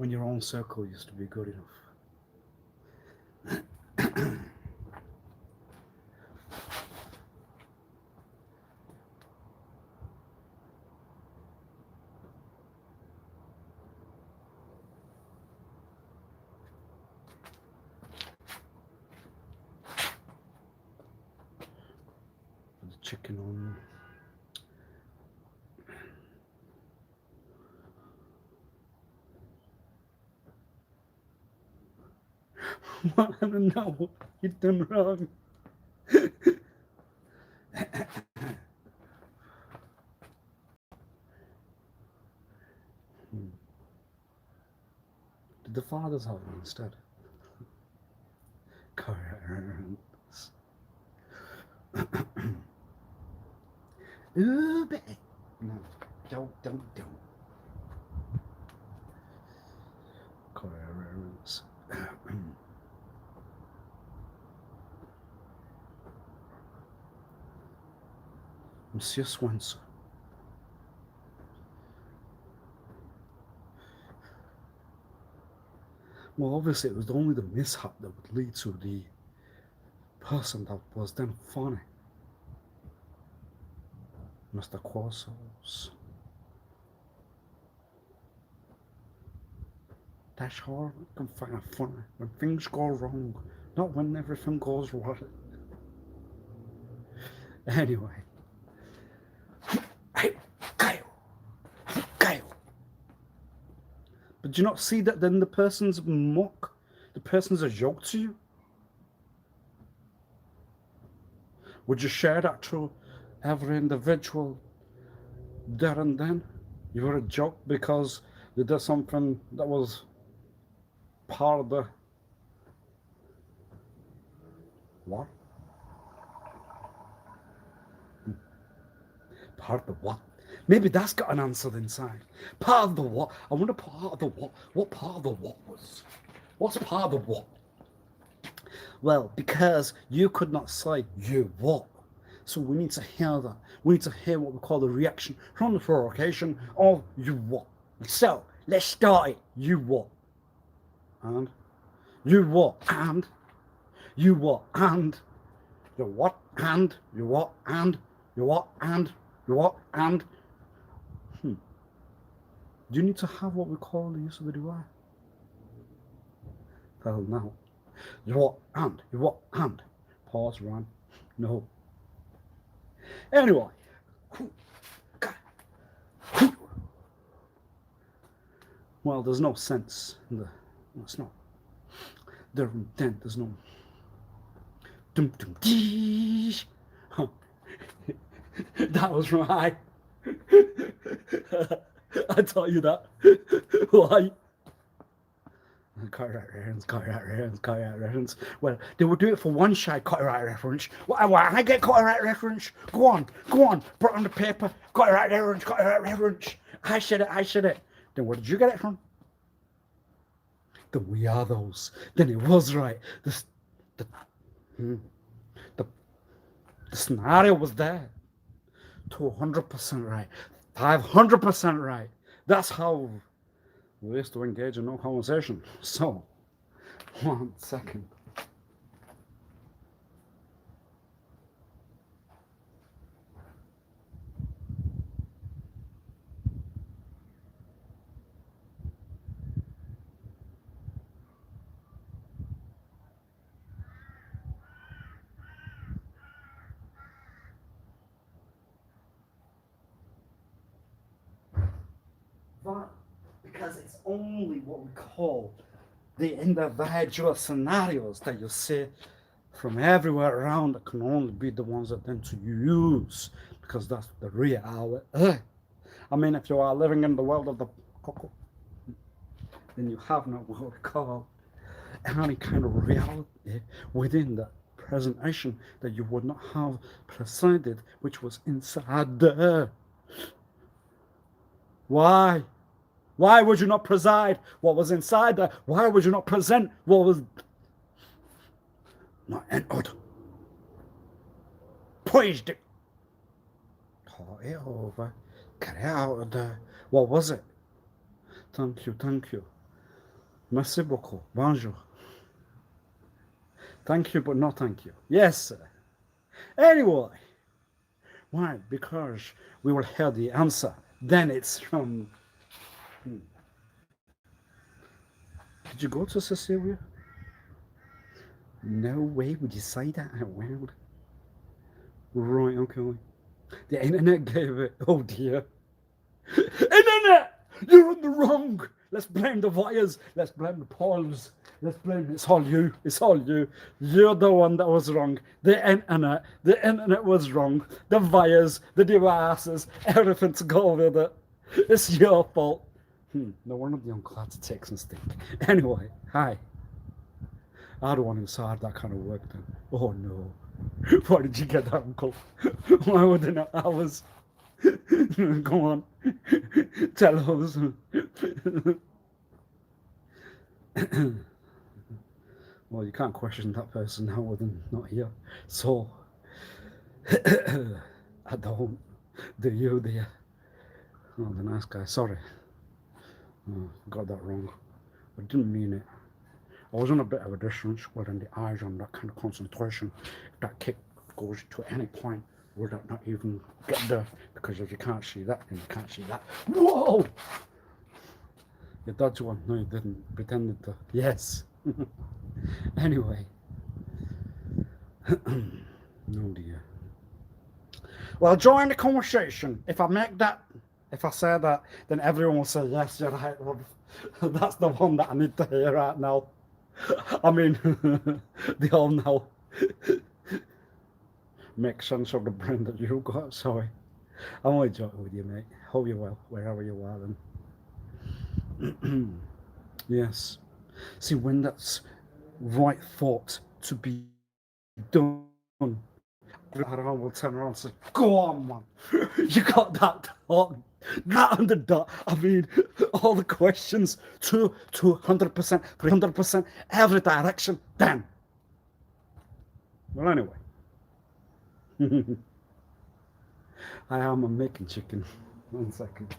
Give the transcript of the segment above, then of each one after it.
when your own circle used to be good enough. The chicken on. What? I don't know. You've done wrong. Did the fathers have them instead? Currents. Ooh, baby. No, don't. Currents. Monsieur Swanson. Well, obviously, it was only the mishap that would lead to the person that was then funny. Mr. Quassos. That's hard. You can find it funny when things go wrong, not when everything goes right. Anyway. Hey, Kyle. But do you not see that then the person's mock? The person's a joke to you? Would you share that to every individual there and then? You were a joke because they did something that was part of the... What? Part of the what? Maybe that's got an answer inside. Part of the what? I wonder part of the what? What part of the what was? What's part of the what? Well, because you could not say you what. So we need to hear that. We need to hear what we call the reaction from the provocation of you what. So, let's start it. You what? And? You what? And? You what? And? You what? And? You what? And? You what? And? You what? And? Do you need to have what we call the use of the do I? Well, no. You what? And? You what? And? Pause, run. No. Anyway. Well, there's no sense in the... It's not. There's no... That was right. I taught you that. Why? Copyright reference. Well, they would do it for one shy copyright reference. Why I get copyright reference? Go on. Put it on the paper. Copyright reference. I said it. Then where did you get it from? Then we are those. Then it was right. The scenario was there. 200% right. 500% right. That's how we used to engage in no conversation. So, 1 second. But because it's only what we call the individual scenarios that you see from everywhere around that can only be the ones that then to use, because that's the reality. I mean, if you are living in the world of the cocoa, then you have no what we call any kind of reality within the presentation that you would not have presented, which was inside there. Why? Why would you not preside what was inside there? Why would you not present what was not entered? Praised it. Talk it over. Get it out of there. What was it? Thank you. Merci beaucoup. Bonjour. Thank you, but no thank you. Yes, sir. Anyway, why? Because we will hear the answer. Then it's from. Did you go to Cecilia? No way would you say that out loud. Right, okay. The internet gave it. Oh dear. Internet! You're on the wrong! Let's blame the wires. Let's blame the poles. Let's blame it's all you. It's all you. You're the one that was wrong. The internet. The internet was wrong. The wires, the devices, everything to go with it. It's your fault. No wonder the uncle had to take some stink. Anyway, hi. I don't want inside that kind of work then. Oh no. Why did you get that, uncle? Why would they know hours? Go on. Tell us. Well, you can't question that person now with them not here. So, I don't. Do you, dear? Oh, the nice guy. Sorry. Oh, got that wrong. I didn't mean it. I was on a bit of a distance within the eyes on that kind of concentration. If that kick goes to any point, would that not even get there? Because if you can't see that, then you can't see that. Whoa! You dodged one. No, you didn't. Pretended to. Yes. Anyway. No dear. Well, join the conversation. If I say that, then everyone will say, yes, you're right. Well, that's the one that I need to hear right now. I mean, they all know. Make sense of the brain that you got. Sorry. I'm only joking with you, mate. Hope you're well, wherever you are then. Yes. See, when that's right thought to be done, I will turn around and say, go on, man. You got that thought. That on the dot. I mean, all the questions, 200%, 300%, every direction, then. Well, anyway. I am making chicken. 1 second.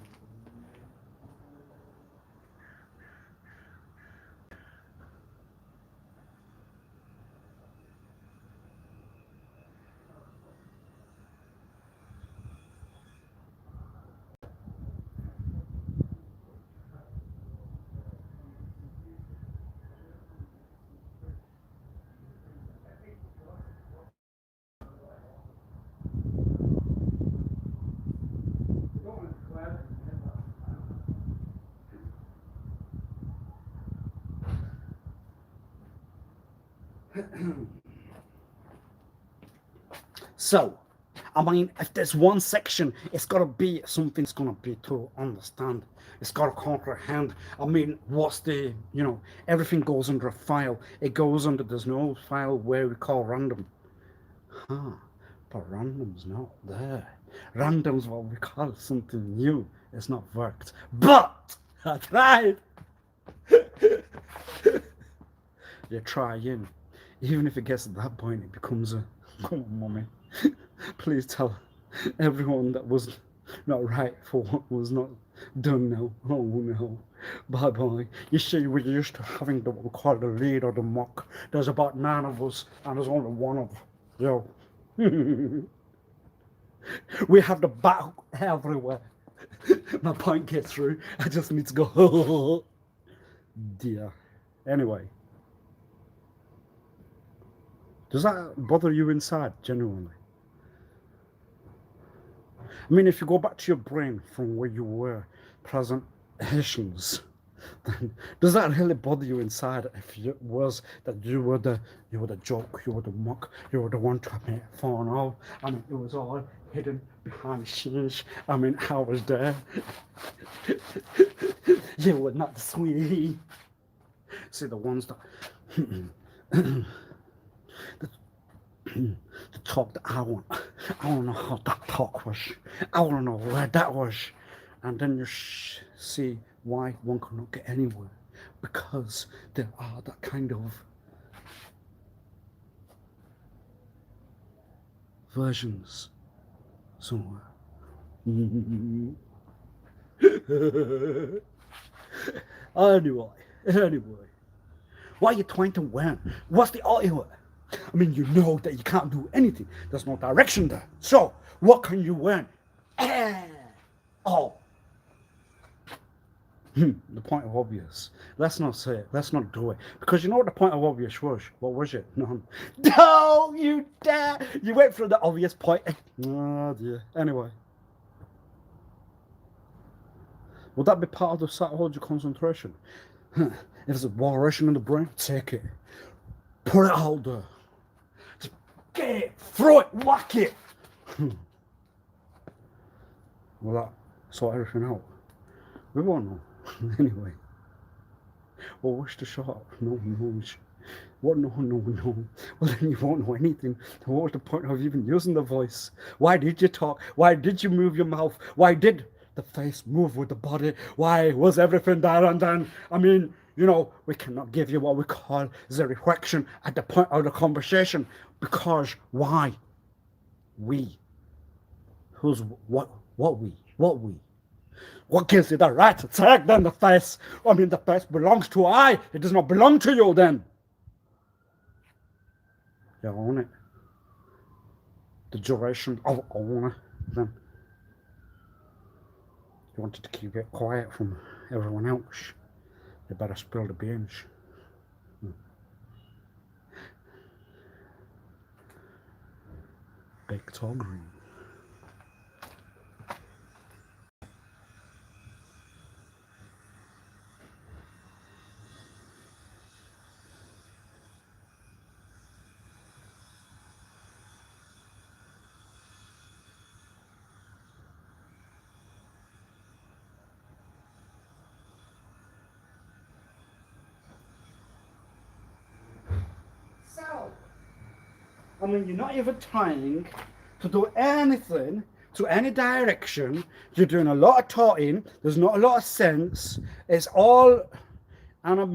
So, I mean, if there's one section, it's got to be something that's going to be to understand. It's got to comprehend. I mean, what's the, everything goes under a file. It goes under, there's no file where we call random. Huh, but random's not there. Random's what we call something new. It's not worked. But, I tried. You're trying. Even if it gets to that point, it becomes a, come on, mommy. Please tell everyone that was not right for what was not done now. Oh no. Bye bye. You see, we're used to having what we call the lead or the mock. There's about 9 of us, and there's only one of yo. We have the battle everywhere. My point gets through. I just need to go. Dear. Anyway. Does that bother you inside, genuinely? I mean, if you go back to your brain from where you were, presentations, then does that really bother you inside? If it was that you were the joke, you were the mock, you were the one to make fun of. I mean, it was all hidden behind the scenes. I mean, I was there. You were not the sweetie. See, the ones that. The talk that I want to know how that talk was. I want to know where that was. And then you see why one cannot get anywhere. Because there are that kind of versions somewhere. Anyway, Anyway, what are you trying to win? What's the ultimate? I mean, you know that you can't do anything. There's no direction there. So, what can you win? Oh. The point of obvious. Let's not say it. Let's not do it. Because you know what the point of obvious was? What was it? None. No, you dare! You went through the obvious point. Oh, dear. Anyway. Would that be part of the psychology concentration? If there's a vibration in the brain, take it. Put it out there. Just get it. Throw it. Whack it. Will that sort everything out? We won't know. Anyway. Well, what's the shot? No one knows. What? No. Well, then you won't know anything. What was the point of even using the voice? Why did you talk? Why did you move your mouth? Why did the face move with the body? Why was everything there and then? I mean, you know, we cannot give you what we call the reflection at the point of the conversation. Because why? We. Who's what? What we? What gives you the right to take then the face? I mean, the face belongs to I. It does not belong to you then. You own it. The duration of owner then. You wanted to keep it quiet from everyone else. You better spill the beans. Baked or green. I mean, you're not even trying to do anything to any direction. You're doing a lot of talking. There's not a lot of sense. It's all... Now,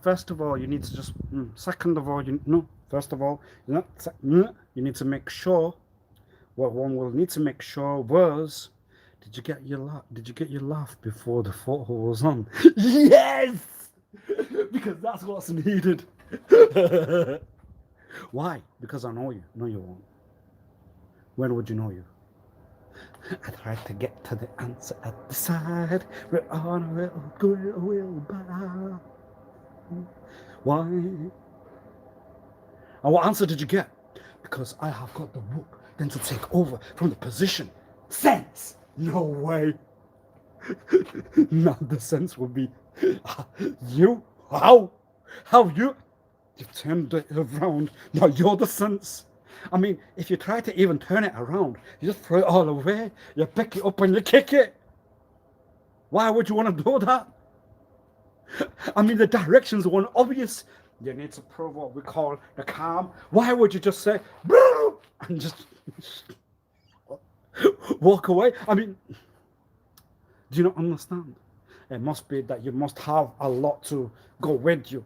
first of all, you need to just... Second of all, first of all, you need to make sure... What one will need to make sure was... Did you get your laugh before the photo was on? Yes! Because that's what's needed. Why? Because I know you. No, you won't. When would you know you? I tried to get to the answer at the side. We're on a little grill wheelbarrow. Why? And what answer did you get? Because I have got the book then to take over from the position. Sense! No way. Now the sense would be you? How? How you? You turned it around. Now you're the sense. I mean, if you try to even turn it around, you just throw it all away. You pick it up and you kick it. Why would you want to do that? I mean, the directions are one obvious. You need to prove what we call the calm. Why would you just say, Boo! And just walk away? I mean, do you not understand? It must be that you must have a lot to go with you.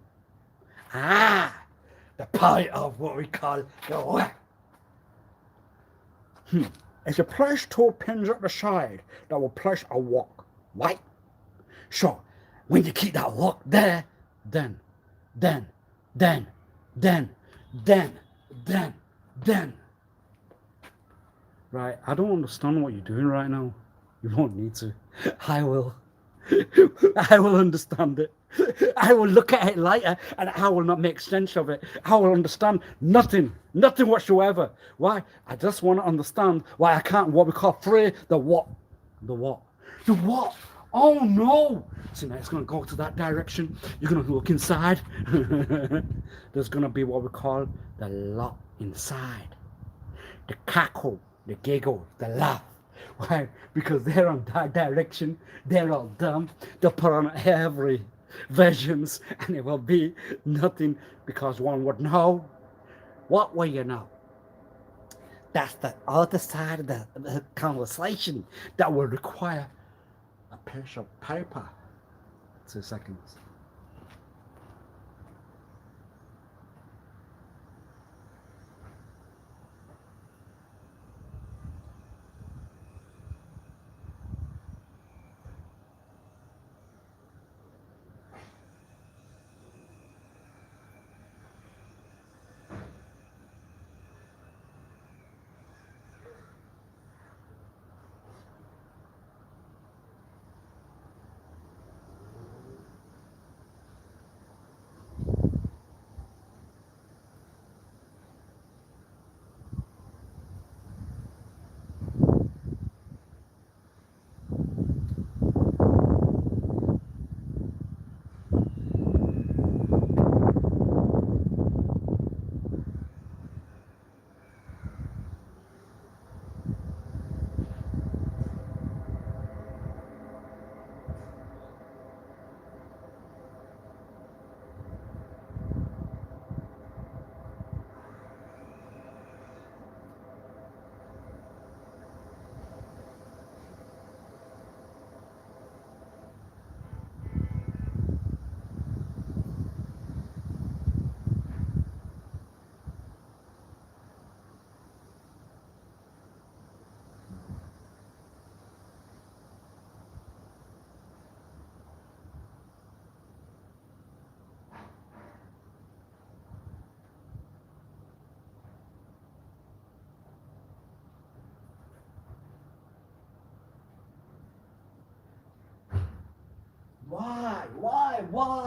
The point of what we call the way. If you place two pins at the side, that will place a walk. Right? Sure. When you keep that walk there, then. Right, I don't understand what you're doing right now. You won't need to. I will. I will understand it. I will look at it later and I will not make sense of it. I will understand nothing whatsoever. Why? I just want to understand why I can't, what we call free, the what. The what? The what? Oh no! So now it's going to go to that direction. You're going to look inside. There's going to be what we call the lot inside. The cackle, the giggle, the laugh. Why? Because they're on that direction. They're all dumb. They'll put on every versions and it will be nothing because one would know. What will you know? That's the other side of the conversation that will require a piece of paper. 2 seconds.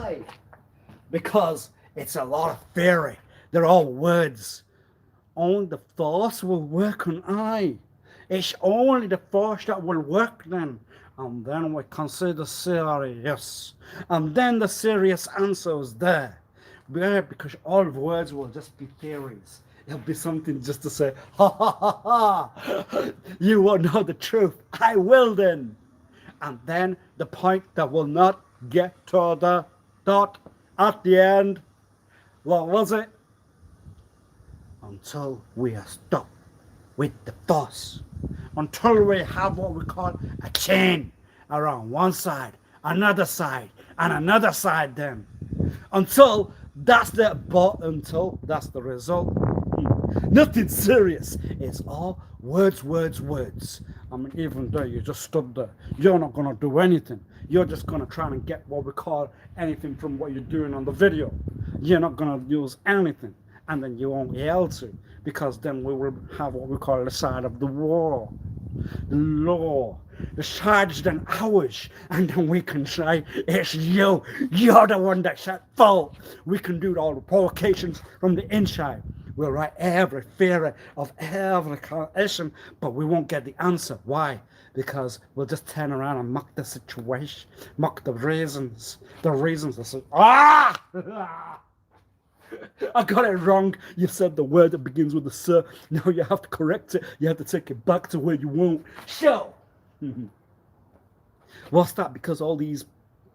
Why? Because it's a lot of theory. They're all words. Only the force will work on I. It's only the force that will work then. And then we consider serious. And then the serious answer is there. Yeah, because all words will just be theories. It'll be something just to say, ha ha ha ha, you won't know the truth. I will then. And then the point that will not get to the dot at the end. What was it? Until we are stopped with the force. Until we have what we call a chain around one side, another side, and another side then. Until that's the result. Nothing serious. It's all words, words, words. I mean, even though you just stood there, you're not going to do anything. You're just going to try and get what we call anything from what you're doing on the video. You're not going to use anything. And then you won't be able to, because then we will have what we call the side of the war. The law. The side's then ours. And then we can say, it's you. You're the one that's at fault. We can do all the provocations from the inside. We'll write every theory of every issue, but we won't get the answer. Why? Because we'll just turn around and mock the situation, mock the reasons. The reasons that say, ah! I got it wrong. You said the word that begins with a sir. Now you have to correct it. You have to take it back to where you want. Show. What's that? Because all these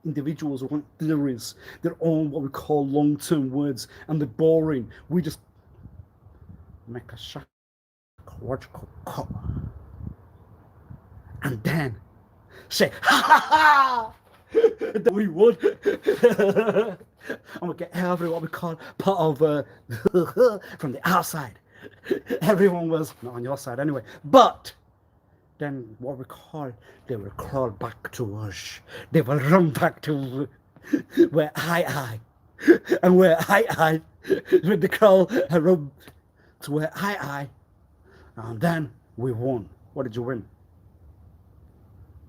individuals want theories. They're all what we call long-term words, and they're boring. We just make a psychological cut, and then say, ha ha ha! That we would. And we get every what we call part of from the outside. Everyone was not on your side anyway, but then what we call, they will crawl back to us. They will run back to where I and where I with the crawl and run to where I and then we won. What did you win?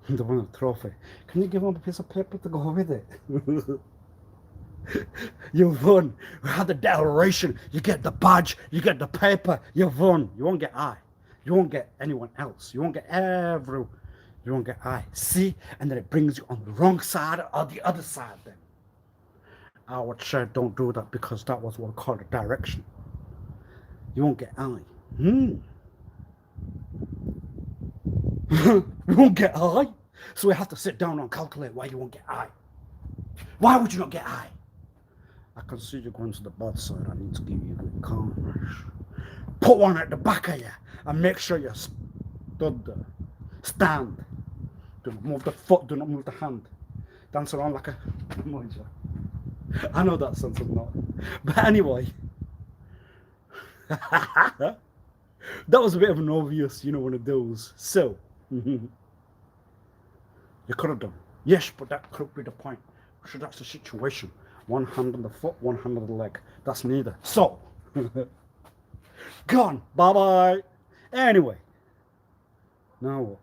The won trophy. Can you give him a piece of paper to go with it? You've won. We had the declaration. You get the badge. You get the paper. You've won. You won't get I. You won't get anyone else. You won't get you won't get I. See? And then it brings you on the wrong side or the other side then. I would say don't do that, because that was what we call the direction. You won't get I. You won't get I. So we have to sit down and calculate why you won't get I. Why would you not get I? I can see you going to the bad side. I need to give you good calmness. Put one at the back of you and make sure you're stood there. Stand. Do not move the foot, do not move the hand. Dance around like a manager. I know that sounds not. But anyway. That was a bit of an obvious, one of those. So, you could have done. Yes, but that could be the point. So that's the situation. One hand on the foot, one hand on the leg. That's neither. So, gone. Bye-bye. Anyway. Now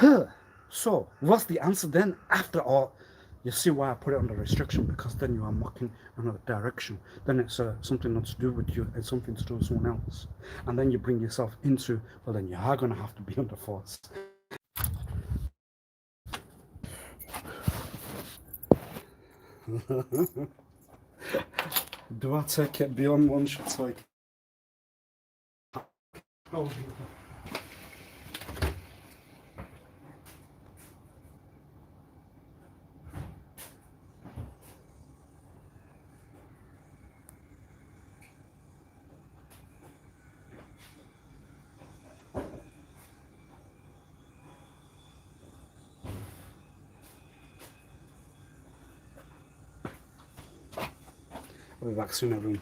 what? So, what's the answer then? After all, you see why I put it under restriction, because then you are mocking another direction. Then it's something not to do with you, it's something to do with someone else. And then you bring yourself into, well, then you are going to have to be under force. Do I take it beyond one should take? Oh. I'll be back soon, everyone.